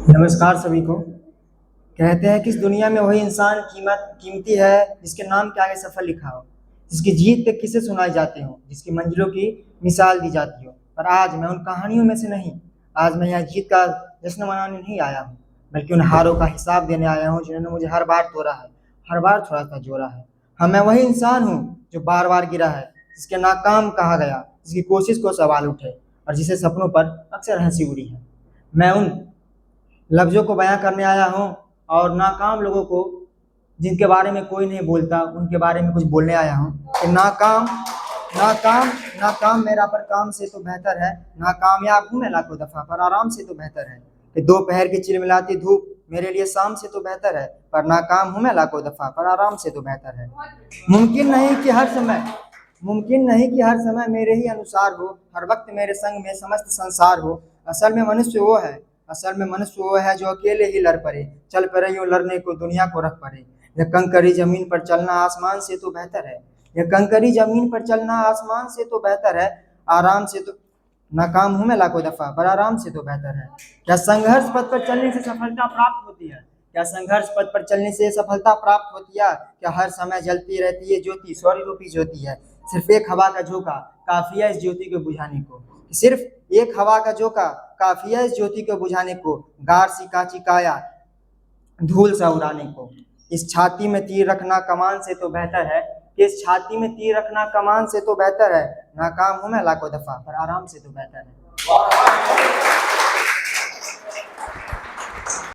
नमस्कार सभी को। कहते हैं कि इस दुनिया में वही इंसान कीमती है जिसके नाम के आगे सफर लिखा हो, जिसकी जीत पे किस्से सुनाई जाते हो, जिसकी मंजिलों की मिसाल दी जाती हो। पर आज मैं उन कहानियों में से नहीं, आज मैं यहाँ जीत का जश्न मनाने नहीं आया हूँ, बल्कि उन हारों का हिसाब देने आया हूँ जिन्होंने मुझे हर बार तोड़ा है, हर बार थोड़ा सा जोड़ा है। हाँ, मैं वही इंसान हूँ जो बार बार गिरा है, जिसके नाकाम कहा गया, जिसकी कोशिश को सवाल उठे और जिसे सपनों पर अक्सर हंसी उड़ी है। मैं उन लफ्ज़ों को बयां करने आया हूँ और नाकाम लोगों को, जिनके बारे में कोई नहीं बोलता, उनके बारे में कुछ बोलने आया हूँ कि नाकाम नाकाम नाकाम मेरा पर काम से तो बेहतर है, नाकामयाब हूँ मैं लाखों दफ़ा पर आराम से तो बेहतर है कि दोपहर की चिलमिलाती धूप मेरे लिए शाम से तो बेहतर है, पर नाकाम हूँ मैं लाखों दफ़ा पर आराम से तो बेहतर है। मुमकिन नहीं कि हर समय मुमकिन नहीं कि हर समय मेरे ही अनुसार हो, हर वक्त मेरे संग में समस्त संसार हो। असल में मनुष्य वो है असल में मनुष्य वो है जो अकेले ही लड़ पड़े, चल पड़े यूं लड़ने को दुनिया को रख पड़े। यह कंकरी जमीन पर चलना आसमान से तो बेहतर है, यह कंकरी जमीन पर चलना आसमान से तो बेहतर है, आराम से तो नाकाम हूं मैं लाखों दफा पर आराम से तो बेहतर है। क्या संघर्ष पथ पर चलने से सफलता प्राप्त होती है? क्या संघर्ष पथ पर चलने से सफलता प्राप्त होती है? क्या हर समय जलती रहती है ज्योति, स्वर्ग रूपी ज्योति है? सिर्फ एक हवा का झोंका काफी है इस ज्योति को बुझाने को, सिर्फ एक हवा का झोंका काफी है इस ज्योति को बुझाने को, गार सी काची काया धूल सा उड़ाने को। इस छाती में तीर रखना कमान से तो बेहतर है, कि इस छाती में तीर रखना कमान से तो बेहतर है, नाकाम हूं मैं लाखों दफा पर आराम से तो बेहतर है।